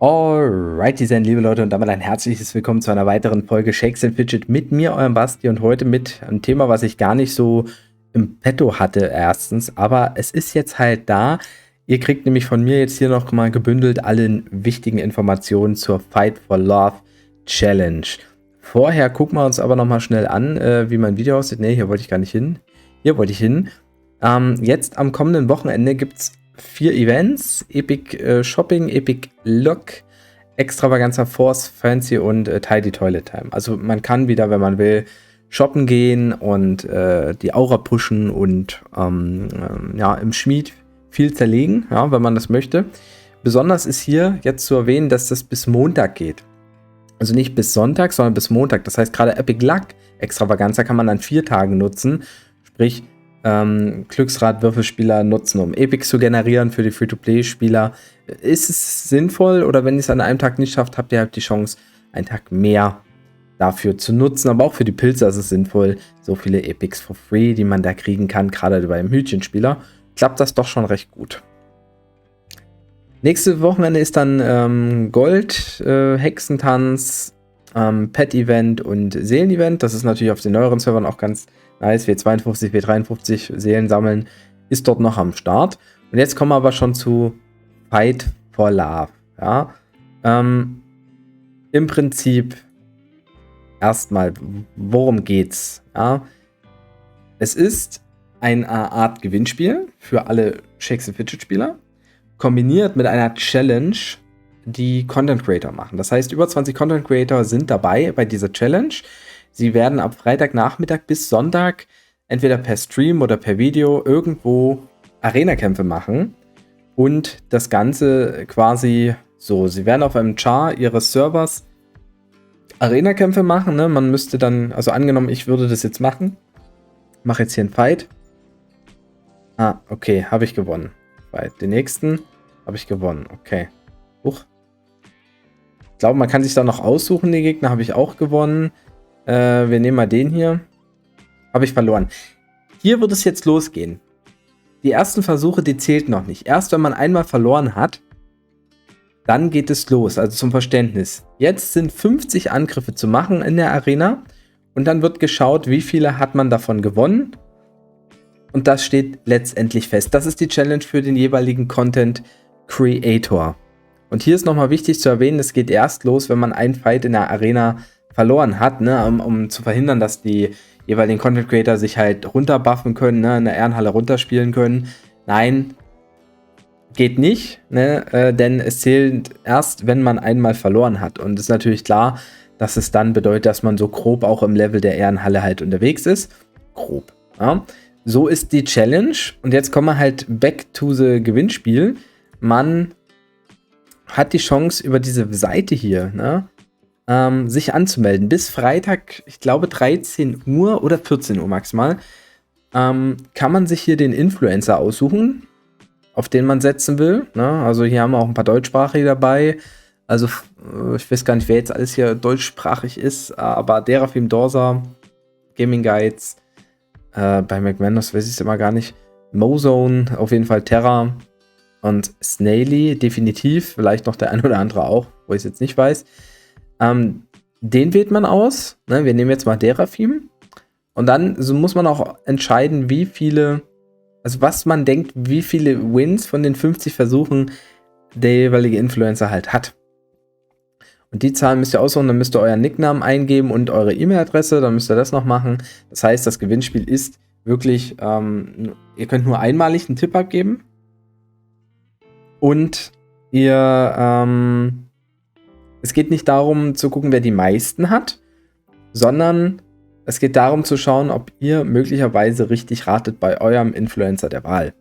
Alrighty then, liebe Leute, und damit ein herzliches Willkommen zu einer weiteren Folge Shakes and Fidget mit mir, eurem Basti, und heute mit einem Thema, was ich gar nicht so im Petto hatte erstens, aber es ist jetzt halt da. Ihr kriegt nämlich von mir jetzt hier noch mal gebündelt alle wichtigen Informationen zur Fight for Love Challenge. Vorher gucken wir uns aber noch mal schnell an, wie mein Video aussieht. Ne, hier wollte ich gar nicht hin. Hier wollte ich hin. Jetzt am kommenden Wochenende gibt es 4 Events: Epic Shopping, Epic Look, Extravaganza Force, Fancy und Tidy Toilet Time. Also man kann wieder, wenn man will, shoppen gehen und die Aura pushen und ja, im Schmied viel zerlegen, ja, wenn man das möchte. Besonders ist hier jetzt zu erwähnen, dass das bis Montag geht. Also nicht bis Sonntag, sondern bis Montag. Das heißt, gerade Epic Luck Extravaganza kann man an 4 Tagen nutzen. Sprich, Glücksrad-Würfelspieler nutzen, um Epics zu generieren für die Free-to-Play-Spieler. Ist es sinnvoll, oder wenn ihr es an einem Tag nicht schafft, habt ihr halt die Chance, einen Tag mehr dafür zu nutzen. Aber auch für die Pilze ist es sinnvoll, so viele Epics for free, die man da kriegen kann, gerade beim Hütchenspieler, klappt das doch schon recht gut. Nächste Wochenende ist dann Gold, Hexentanz, Pet-Event und Seelen-Event. Das ist natürlich auf den neueren Servern auch ganz nice. W52, W53 Seelen sammeln ist dort noch am Start. Und jetzt kommen wir aber schon zu Fight for Love. Ja? Im Prinzip erstmal, worum geht's? Ja? Es ist eine Art Gewinnspiel für alle Shakes and Fidget Spieler, kombiniert mit einer Challenge, die Content Creator machen. Das heißt, über 20 Content Creator sind dabei bei dieser Challenge. Sie werden ab Freitagnachmittag bis Sonntag entweder per Stream oder per Video irgendwo Arena-Kämpfe machen und das Ganze quasi so. Sie werden auf einem Char ihres Servers Arena-Kämpfe machen. Ne? Man müsste dann, also angenommen, ich würde das jetzt machen, mache jetzt hier einen Fight. Ah, okay, habe ich gewonnen. Bei den nächsten habe ich gewonnen. Okay. Huch. Ich glaube, man kann sich da noch aussuchen, die Gegner habe ich auch gewonnen. Wir nehmen mal den hier. Habe ich verloren. Hier wird es jetzt losgehen. Die ersten Versuche, die zählt noch nicht. Erst wenn man einmal verloren hat, dann geht es los. Also zum Verständnis. Jetzt sind 50 Angriffe zu machen in der Arena. Und dann wird geschaut, wie viele hat man davon gewonnen. Und das steht letztendlich fest. Das ist die Challenge für den jeweiligen Content Creator. Und hier ist nochmal wichtig zu erwähnen, es geht erst los, wenn man einen Fight in der Arena verloren hat, ne, um zu verhindern, dass die jeweiligen Content Creator sich halt runterbuffen können, ne, in der Ehrenhalle runterspielen können. Nein, geht nicht, ne, denn es zählt erst, wenn man einmal verloren hat. Und es ist natürlich klar, dass es dann bedeutet, dass man so grob auch im Level der Ehrenhalle halt unterwegs ist. Grob, ja. So ist die Challenge. Und jetzt kommen wir halt back to the Gewinnspiel. Man hat die Chance, über diese Seite hier, ne, sich anzumelden. Bis Freitag, ich glaube 13 Uhr oder 14 Uhr maximal, kann man sich hier den Influencer aussuchen, auf den man setzen will. Ne? Also hier haben wir auch ein paar Deutschsprachige dabei. Also ich weiß gar nicht, wer jetzt alles hier deutschsprachig ist, aber Derafim Dorsa, Gaming Guides, bei McManus weiß ich es immer gar nicht. Mozone, auf jeden Fall Terra und Snaily, definitiv. Vielleicht noch der ein oder andere auch, wo ich es jetzt nicht weiß. Den wählt man aus. Ne? Wir nehmen jetzt mal Derafim. Und dann so muss man auch entscheiden, wie viele, also was man denkt, wie viele Wins von den 50 Versuchen der jeweilige Influencer halt hat. Und die Zahlen müsst ihr aussuchen, dann müsst ihr euren Nicknamen eingeben und eure E-Mail-Adresse, dann müsst ihr das noch machen. Das heißt, das Gewinnspiel ist wirklich, ihr könnt nur einmalig einen Tipp abgeben. Und es geht nicht darum zu gucken, wer die meisten hat, sondern es geht darum zu schauen, ob ihr möglicherweise richtig ratet bei eurem Influencer der Wahl.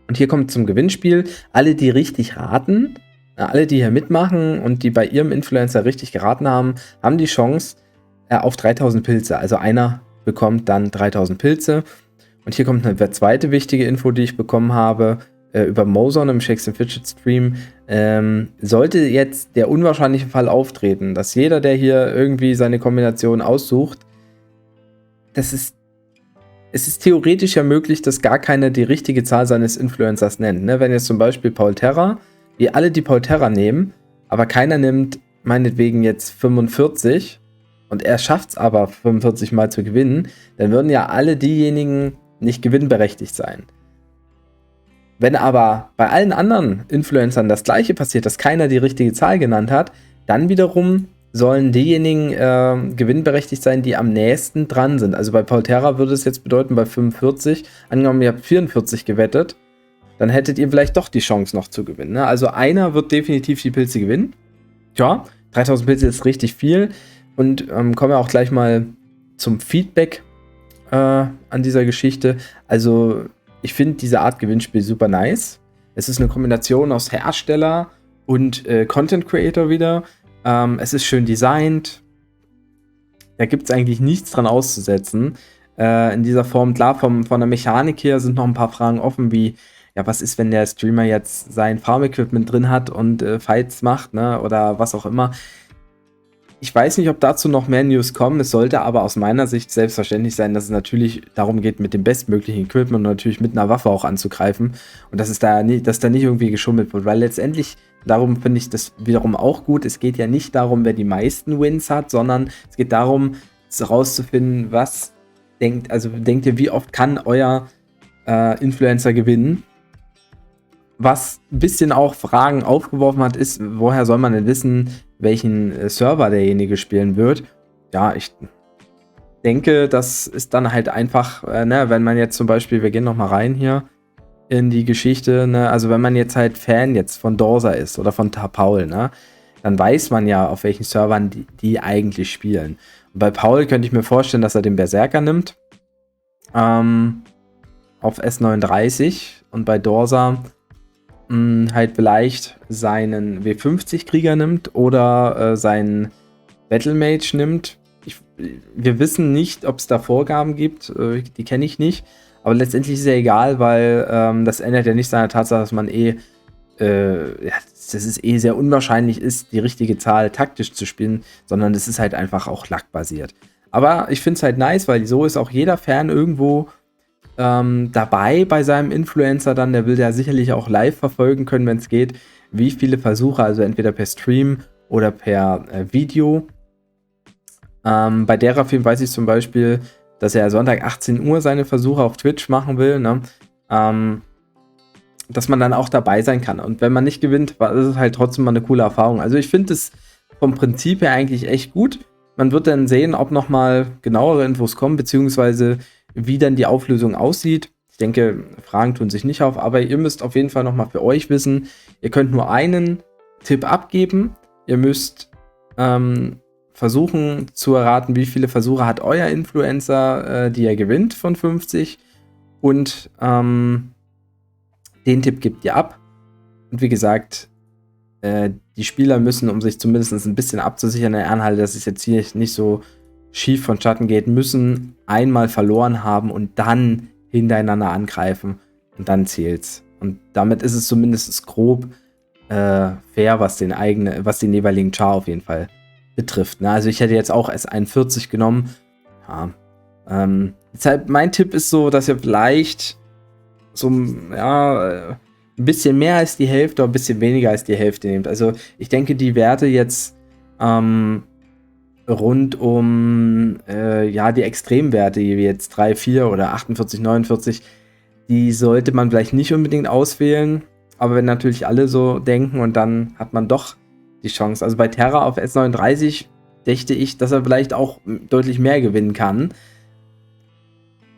Und hier kommt zum Gewinnspiel, alle, die richtig raten, alle, die hier mitmachen und die bei ihrem Influencer richtig geraten haben, haben die Chance auf 3000 Pilze. Also einer bekommt dann 3000 Pilze. Und hier kommt eine zweite wichtige Info, die ich bekommen habe, über Mozone im Shakes and Fidget Stream. Sollte jetzt der unwahrscheinliche Fall auftreten, dass jeder, der hier irgendwie seine Kombination aussucht, es ist theoretisch ja möglich, dass gar keiner die richtige Zahl seines Influencers nennt. Ne? Wenn jetzt zum Beispiel Paul Terra wir alle die Polterra nehmen, aber keiner nimmt meinetwegen jetzt 45 und er schafft es aber 45 Mal zu gewinnen, dann würden ja alle diejenigen nicht gewinnberechtigt sein. Wenn aber bei allen anderen Influencern das gleiche passiert, dass keiner die richtige Zahl genannt hat, dann wiederum sollen diejenigen gewinnberechtigt sein, die am nächsten dran sind. Also bei Polterra würde es jetzt bedeuten, bei 45, angenommen ihr habt 44 gewettet, dann hättet ihr vielleicht doch die Chance noch zu gewinnen. Ne? Also einer wird definitiv die Pilze gewinnen. Tja, 3000 Pilze ist richtig viel. Und kommen wir auch gleich mal zum Feedback an dieser Geschichte. Also ich finde diese Art Gewinnspiel super nice. Es ist eine Kombination aus Hersteller und Content Creator wieder. Es ist schön designt. Da gibt es eigentlich nichts dran auszusetzen. In dieser Form, klar, von der Mechanik her sind noch ein paar Fragen offen, wie, ja, was ist, wenn der Streamer jetzt sein Farm-Equipment drin hat und Fights macht, ne, oder was auch immer. Ich weiß nicht, ob dazu noch mehr News kommen. Es sollte aber aus meiner Sicht selbstverständlich sein, dass es natürlich darum geht, mit dem bestmöglichen Equipment und natürlich mit einer Waffe auch anzugreifen. Und dass da nicht irgendwie geschummelt wird. Weil letztendlich, darum finde ich das wiederum auch gut, es geht ja nicht darum, wer die meisten Wins hat, sondern es geht darum, herauszufinden, denkt ihr, wie oft kann euer Influencer gewinnen? Was ein bisschen auch Fragen aufgeworfen hat, ist, woher soll man denn wissen, welchen Server derjenige spielen wird? Ja, ich denke, das ist dann halt einfach, wenn man jetzt zum Beispiel, wir gehen nochmal rein hier in die Geschichte, ne, also wenn man jetzt halt Fan jetzt von Dorsa ist oder von Paul, ne, dann weiß man ja, auf welchen Servern die eigentlich spielen. Und bei Paul könnte ich mir vorstellen, dass er den Berserker nimmt, auf S39 und bei Dorsa halt vielleicht seinen W50-Krieger nimmt oder seinen Battlemage nimmt. Wir wissen nicht, ob es da Vorgaben gibt, die kenne ich nicht, aber letztendlich ist ja egal, weil das ändert ja nicht seine Tatsache, dass man dass es sehr unwahrscheinlich ist, die richtige Zahl taktisch zu spielen, sondern es ist halt einfach auch luckbasiert. Aber ich finde es halt nice, weil so ist auch jeder Fan irgendwo dabei bei seinem Influencer dann, der will ja sicherlich auch live verfolgen können, wenn es geht, wie viele Versuche, also entweder per Stream oder per Video. Bei Derafilm weiß ich zum Beispiel, dass er Sonntag 18 Uhr seine Versuche auf Twitch machen will, ne? Dass man dann auch dabei sein kann. Und wenn man nicht gewinnt, ist es halt trotzdem mal eine coole Erfahrung. Also ich finde es vom Prinzip her eigentlich echt gut. Man wird dann sehen, ob nochmal genauere Infos kommen, beziehungsweise wie dann die Auflösung aussieht. Ich denke, Fragen tun sich nicht auf, aber ihr müsst auf jeden Fall nochmal für euch wissen, ihr könnt nur einen Tipp abgeben. Ihr müsst versuchen zu erraten, wie viele Versuche hat euer Influencer, die er gewinnt von 50. Und den Tipp gebt ihr ab. Und wie gesagt, die Spieler müssen, um sich zumindest ein bisschen abzusichern, in der Ehrenhalle, dass es jetzt hier nicht so schief vonstatten geht, müssen einmal verloren haben und dann hintereinander angreifen und dann zählt's. Und damit ist es zumindest grob fair, was den jeweiligen Char auf jeden Fall betrifft. Ne? Also ich hätte jetzt auch S41 genommen. Ja, deshalb mein Tipp ist so, dass ihr vielleicht so ein bisschen mehr als die Hälfte oder ein bisschen weniger als die Hälfte nehmt. Also ich denke, die Werte jetzt rund um die Extremwerte, wie jetzt 3, 4 oder 48, 49, die sollte man vielleicht nicht unbedingt auswählen. Aber wenn natürlich alle so denken und dann hat man doch die Chance. Also bei Terra auf S39 dachte ich, dass er vielleicht auch deutlich mehr gewinnen kann.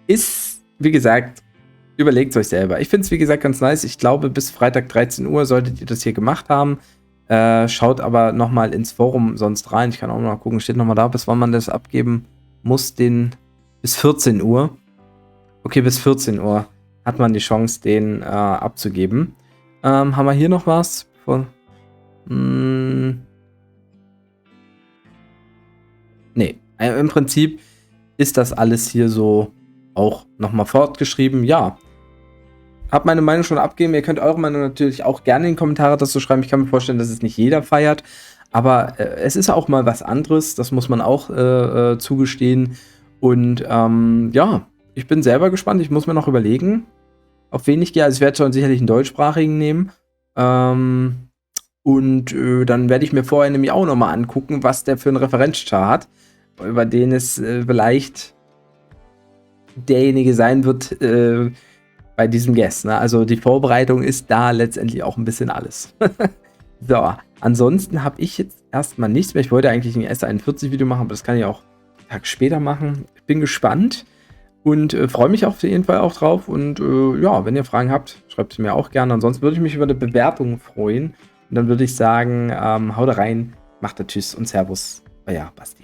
Ist, wie gesagt, überlegt es euch selber. Ich finde es, wie gesagt, ganz nice. Ich glaube, bis Freitag 13 Uhr solltet ihr das hier gemacht haben. Schaut aber nochmal ins Forum sonst rein. Ich kann auch noch mal gucken, steht nochmal da, bis wann man das abgeben muss. Bis 14 Uhr. Okay, bis 14 Uhr hat man die Chance, den abzugeben. Haben wir hier noch was? Nee. Im Prinzip ist das alles hier so auch nochmal fortgeschrieben. Ja. Habt meine Meinung schon abgeben. Ihr könnt eure Meinung natürlich auch gerne in die Kommentare dazu schreiben. Ich kann mir vorstellen, dass es nicht jeder feiert. Aber es ist auch mal was anderes. Das muss man auch zugestehen. Und ich bin selber gespannt. Ich muss mir noch überlegen, auf wen ich gehe. Also ich werde schon sicherlich einen deutschsprachigen nehmen. Und dann werde ich mir vorher nämlich auch nochmal angucken, was der für einen Referenzchart hat, über den es vielleicht derjenige sein wird bei diesem Guest. Ne? Also die Vorbereitung ist da letztendlich auch ein bisschen alles. So, ansonsten habe ich jetzt erstmal nichts mehr. Ich wollte eigentlich ein S41-Video machen, aber das kann ich auch einen Tag später machen. Ich bin gespannt und freue mich auf jeden Fall auch drauf. Und ja, wenn ihr Fragen habt, schreibt sie mir auch gerne. Ansonsten würde ich mich über eine Bewertung freuen. Und dann würde ich sagen, haut rein, macht Tschüss und Servus, euer Basti.